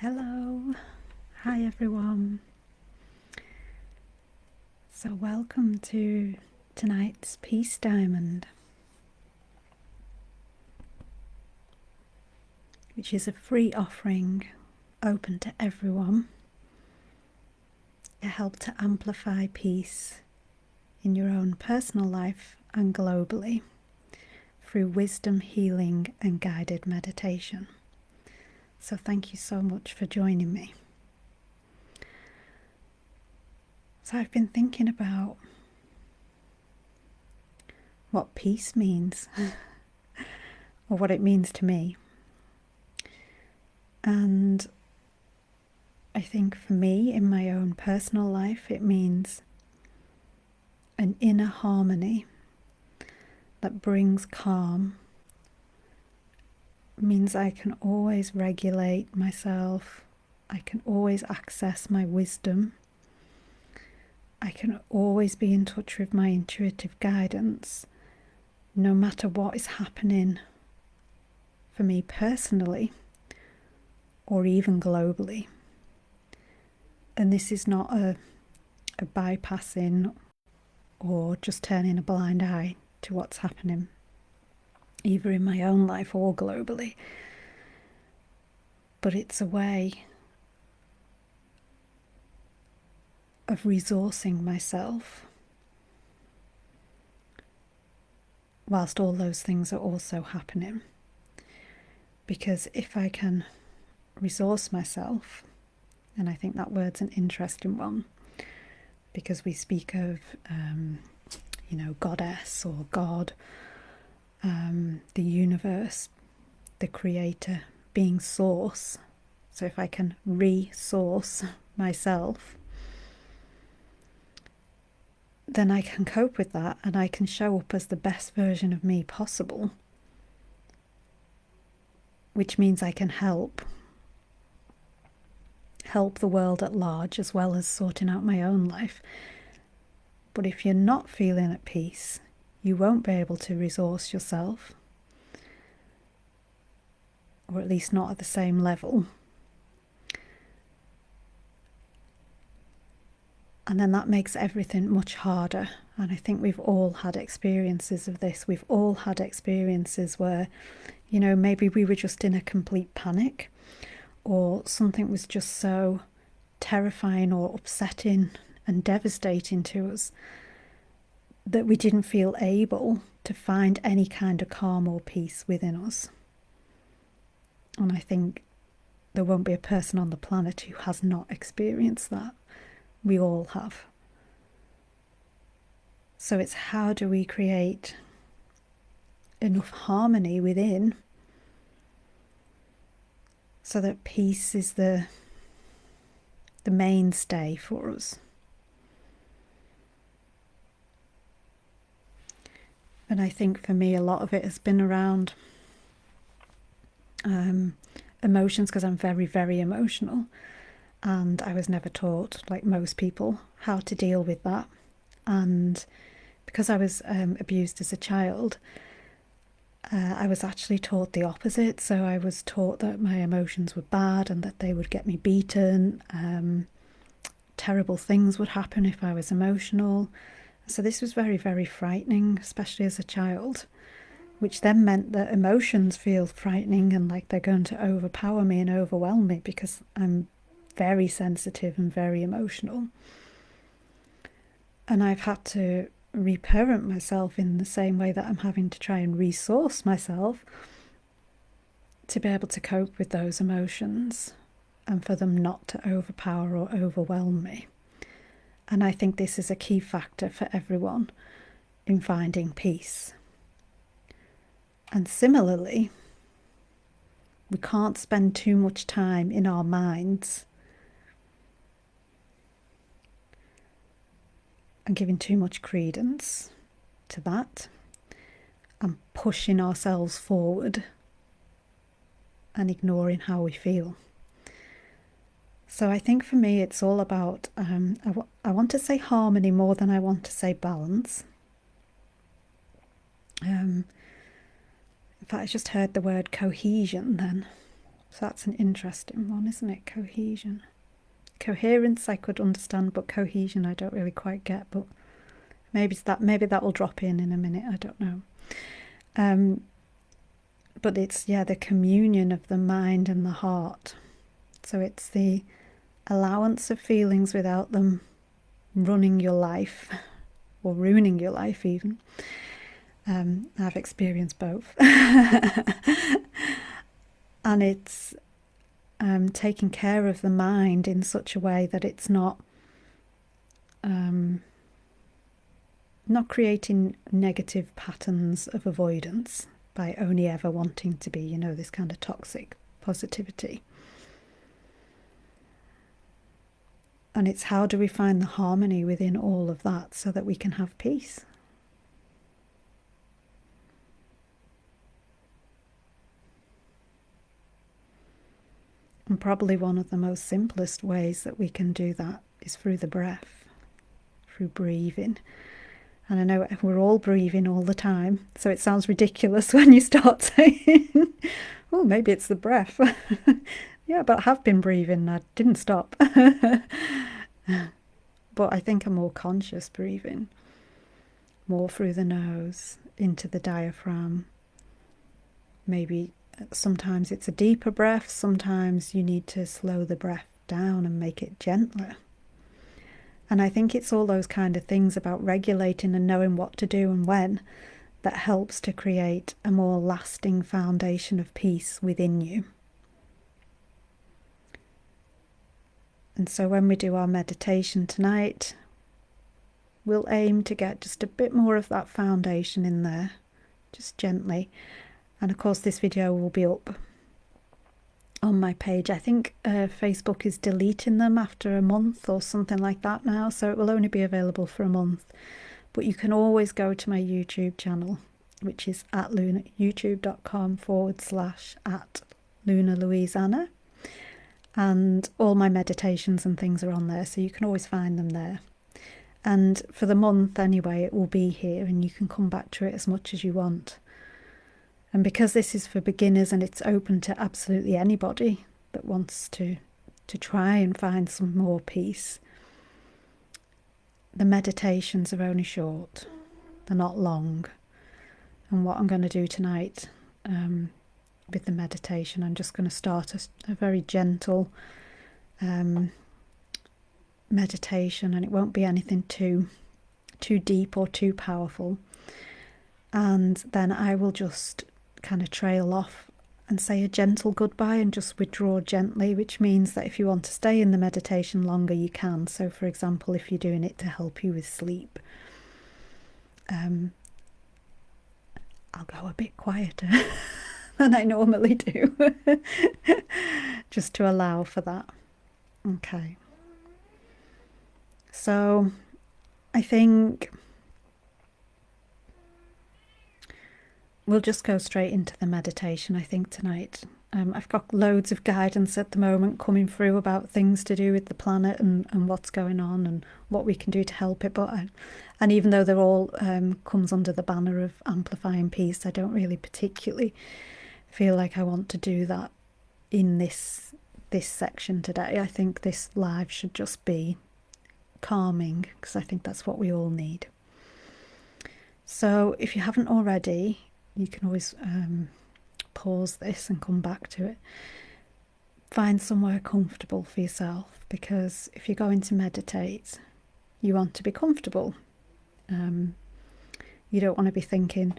Hello, hi everyone. So, welcome to tonight's Peace Diamond, which is a free offering open to everyone to help to amplify peace in your own personal life and globally through wisdom, healing, and guided meditation. So, thank you so much for joining me. So, I've been thinking about what peace means, or what it means to me. And I think for me, in my own personal life, it means an inner harmony that brings calm. It means I can always regulate myself. I can always access my wisdom. I can always be in touch with my intuitive guidance, no matter what is happening for me personally or even globally. And this is not a bypassing or just turning a blind eye to what's happening, either in my own life or globally. But it's a way of resourcing myself whilst all those things are also happening. Because if I can resource myself, and I think that word's an interesting one, because we speak of goddess or God, the universe, the creator, being source. So if I can resource myself, then I can cope with that and I can show up as the best version of me possible, which means I can help the world at large as well as sorting out my own life. But if you're not feeling at peace, you won't be able to resource yourself, or at least not at the same level. And then that makes everything much harder. And I think we've all had experiences of this. We've all had experiences where, maybe we were just in a complete panic, or something was just so terrifying or upsetting and devastating to us that we didn't feel able to find any kind of calm or peace within us. And I think there won't be a person on the planet who has not experienced that. We all have. So it's how do we create enough harmony within so that peace is the mainstay for us. And I think for me, a lot of it has been around emotions, because I'm very, very emotional. And I was never taught, like most people, how to deal with that. And because I was abused as a child, I was actually taught the opposite. So I was taught that my emotions were bad and that they would get me beaten. Terrible things would happen if I was emotional. So this was very, very frightening, especially as a child, which then meant that emotions feel frightening and like they're going to overpower me and overwhelm me because I'm very sensitive and very emotional. And I've had to reparent myself in the same way that I'm having to try and resource myself to be able to cope with those emotions and for them not to overpower or overwhelm me. And I think this is a key factor for everyone in finding peace. And similarly, we can't spend too much time in our minds and giving too much credence to that and pushing ourselves forward and ignoring how we feel. So I think for me it's all about, I want to say harmony more than I want to say balance. In fact, I just heard the word cohesion then. So that's an interesting one, isn't it? Cohesion. Coherence I could understand, but cohesion I don't really quite get. But maybe that will drop in a minute. I don't know. But it's, yeah, the communion of the mind and the heart. So it's the allowance of feelings without them running your life or ruining your life even. I've experienced both. And it's taking care of the mind in such a way that it's not creating negative patterns of avoidance by only ever wanting to be, you know, this kind of toxic positivity. And it's how do we find the harmony within all of that so that we can have peace? And probably one of the most simplest ways that we can do that is through the breath, through breathing. And I know we're all breathing all the time, so it sounds ridiculous when you start saying, oh, maybe it's the breath. Yeah, but I have been breathing, I didn't stop. But I think a more conscious breathing, more through the nose, into the diaphragm. Maybe sometimes it's a deeper breath, sometimes you need to slow the breath down and make it gentler. And I think it's all those kind of things about regulating and knowing what to do and when that helps to create a more lasting foundation of peace within you. And so when we do our meditation tonight, we'll aim to get just a bit more of that foundation in there, just gently. And of course this video will be up on my page. I think Facebook is deleting them after a month or something like that now, so it will only be available for a month. But you can always go to my YouTube channel, which is at youtube.com/@LunaLouiseAnna. And all my meditations and things are on there, so you can always find them there. And for the month anyway, it will be here and you can come back to it as much as you want. And because this is for beginners and it's open to absolutely anybody that wants to try and find some more peace, the meditations are only short, they're not long. And what I'm going to do tonight with the meditation, I'm just going to start a very gentle meditation, and it won't be anything too deep or too powerful. And then I will just kind of trail off and say a gentle goodbye and just withdraw gently, which means that if you want to stay in the meditation longer, you can. So for example, if you're doing it to help you with sleep, I'll go a bit quieter than I normally do, just to allow for that. Okay. So I think we'll just go straight into the meditation, I think, tonight. I've got loads of guidance at the moment coming through about things to do with the planet and what's going on and what we can do to help it. And even though they're all comes under the banner of amplifying peace, I don't really particularly feel like I want to do that in this section today. I think this live should just be calming, because I think that's what we all need. So if you haven't already, you can always pause this and come back to it. Find somewhere comfortable for yourself, because if you're going to meditate, you want to be comfortable. You don't want to be thinking,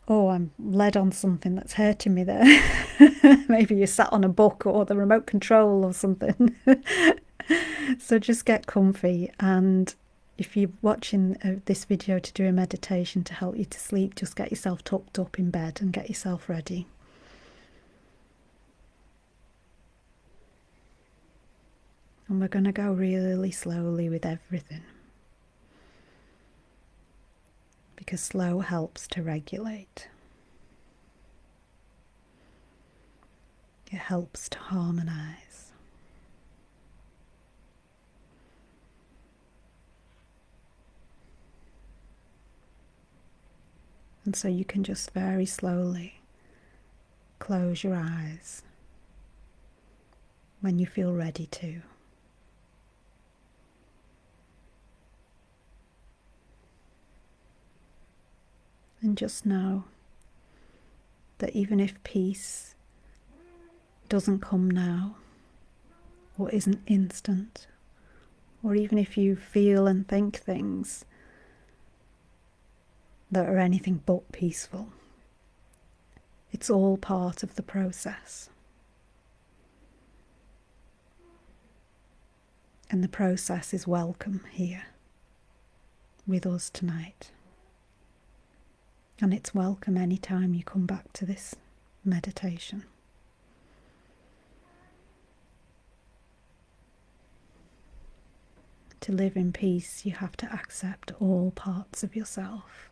oh, I'm led on something that's hurting me there. Maybe you sat on a book or the remote control or something. So just get comfy, and if you're watching this video to do a meditation to help you to sleep, just get yourself tucked up in bed and get yourself ready. And we're going to go really slowly with everything, because slow helps to regulate. It helps to harmonize. And so you can just very slowly close your eyes when you feel ready to. And just know that even if peace doesn't come now, or isn't instant, or even if you feel and think things that are anything but peaceful, it's all part of the process. And the process is welcome here with us tonight. And it's welcome anytime you come back to this meditation. To live in peace, you have to accept all parts of yourself.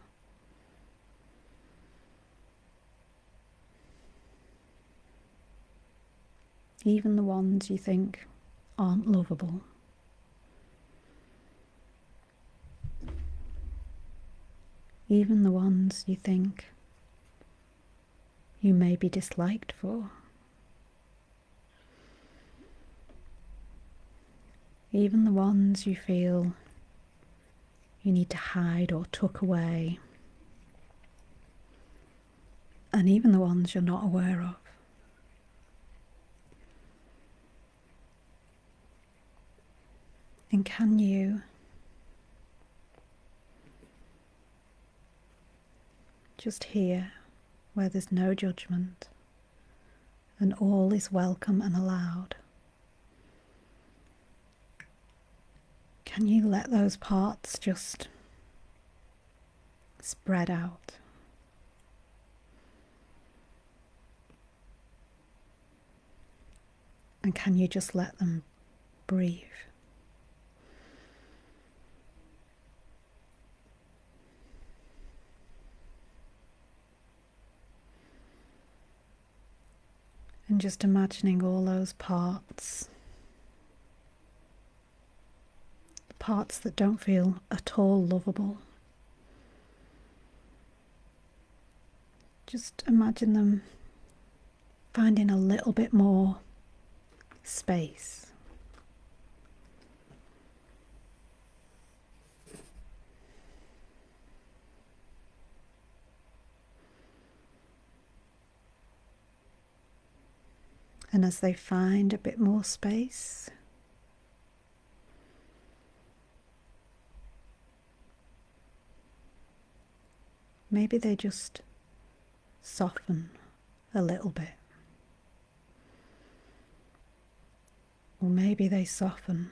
Even the ones you think aren't lovable. Even the ones you think you may be disliked for. Even the ones you feel you need to hide or tuck away. And even the ones you're not aware of. And can you just here, where there's no judgment and all is welcome and allowed, can you let those parts just spread out? And can you just let them breathe? And just imagining all those parts, the parts that don't feel at all lovable. Just imagine them finding a little bit more space. And as they find a bit more space, maybe they just soften a little bit. Or maybe they soften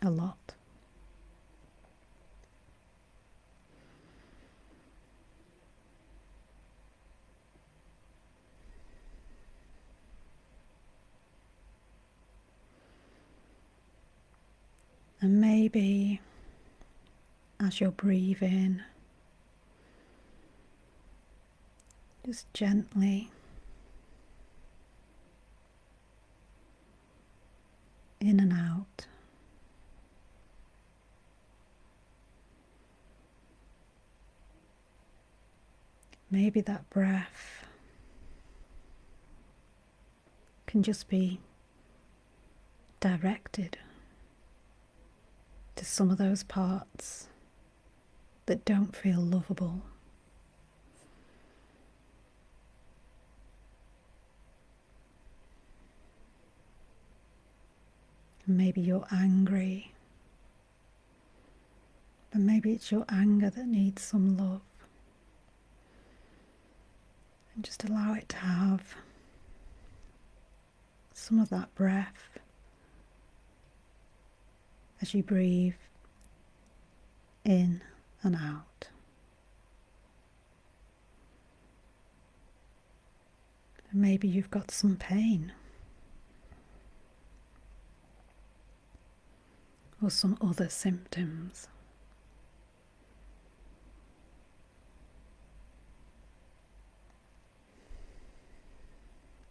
a lot. And maybe as you're breathing, just gently in and out. Maybe that breath can just be directed to some of those parts that don't feel lovable. Maybe you're angry, and maybe it's your anger that needs some love. And just allow it to have some of that breath as you breathe in and out. And maybe you've got some pain or some other symptoms.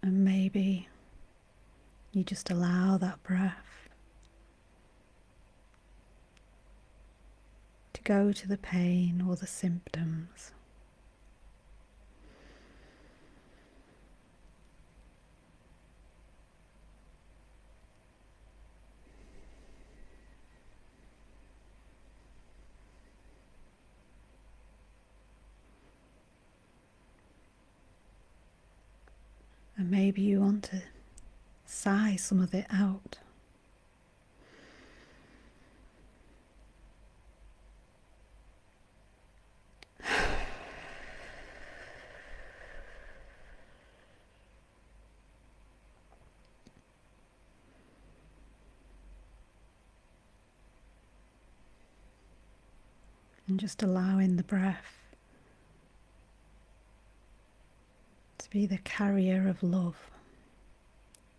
And maybe you just allow that breath to go to the pain or the symptoms. And maybe you want to sigh some of it out. And just allowing the breath to be the carrier of love,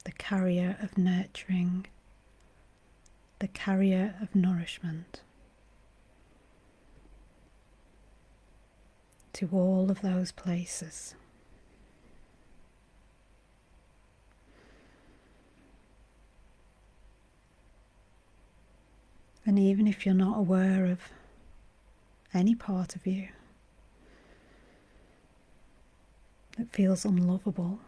the carrier of nurturing, the carrier of nourishment to all of those places. And even if you're not aware of any part of you that feels unlovable,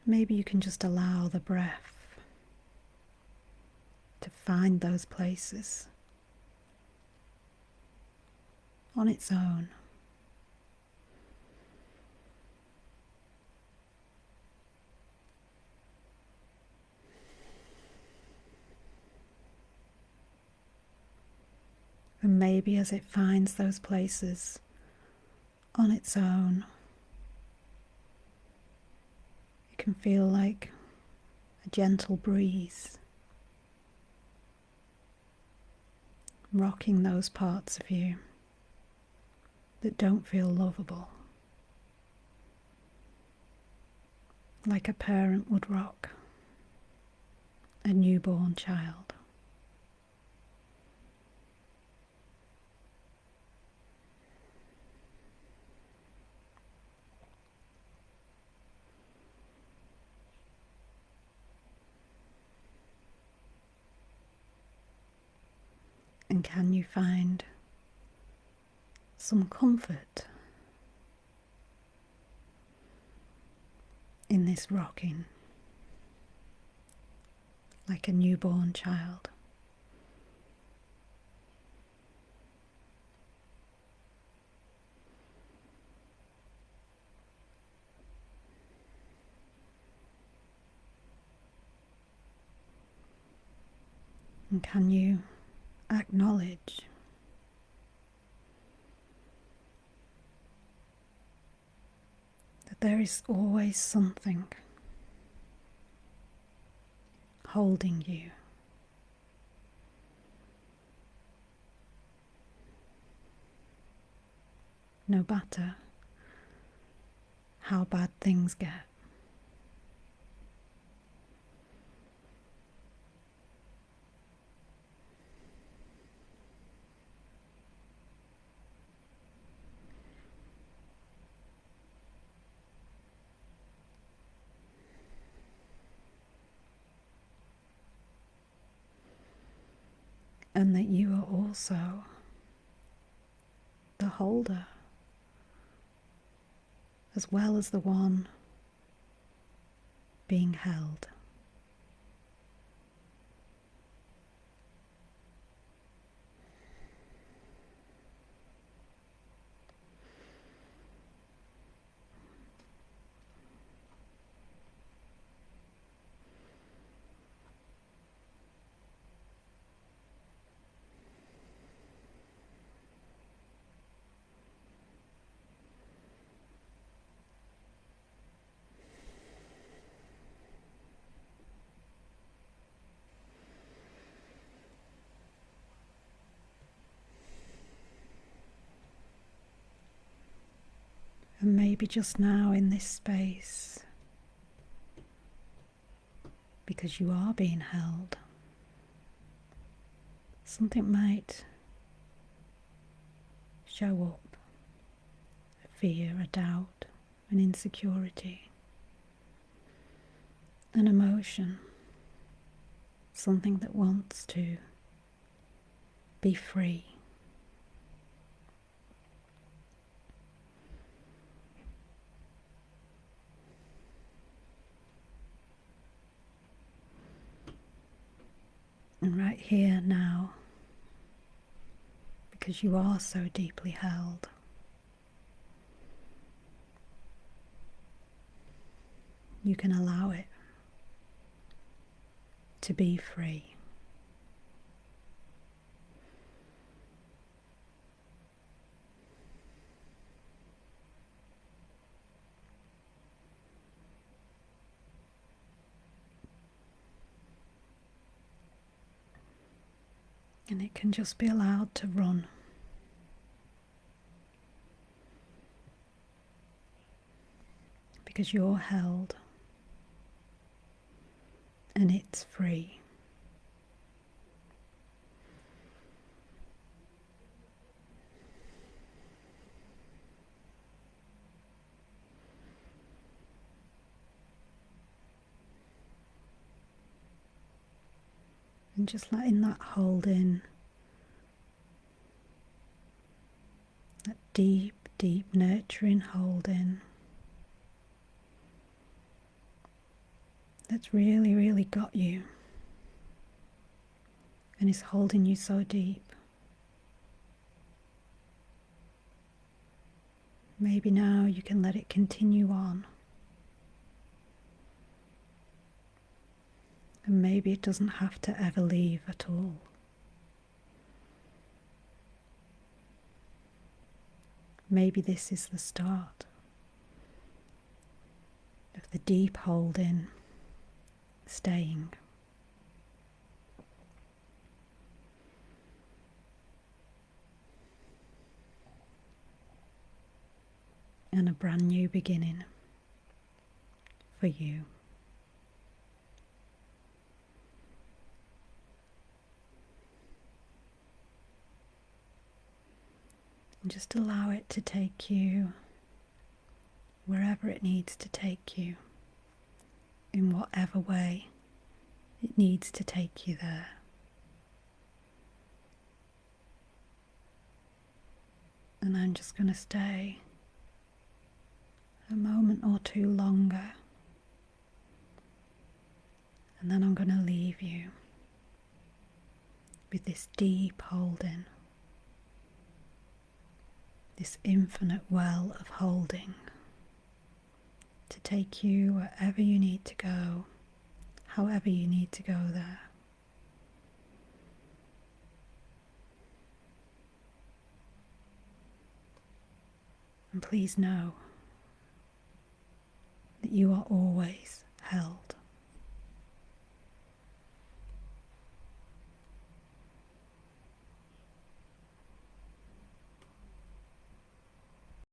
maybe you can just allow the breath to find those places on its own. And maybe as it finds those places on its own, it can feel like a gentle breeze rocking those parts of you that don't feel lovable, like a parent would rock a newborn child. And can you find some comfort in this rocking, like a newborn child? And can you acknowledge that there is always something holding you, no matter how bad things get? And that you are also the holder, as well as the one being held. And maybe just now in this space, because you are being held, something might show up, a fear, a doubt, an insecurity, an emotion, something that wants to be free. And right here now, because you are so deeply held, you can allow it to be free. And it can just be allowed to run. Because you're held and it's free. And just letting that hold in, that deep, deep nurturing hold in, that's really, really got you and is holding you so deep. Maybe now you can let it continue on. And maybe it doesn't have to ever leave at all. Maybe this is the start of the deep hold in, staying. And a brand new beginning for you. And just allow it to take you wherever it needs to take you, in whatever way it needs to take you there. And I'm just going to stay a moment or two longer, and then I'm going to leave you with this deep holding, this infinite well of holding to take you wherever you need to go, however you need to go there. And please know that you are always held.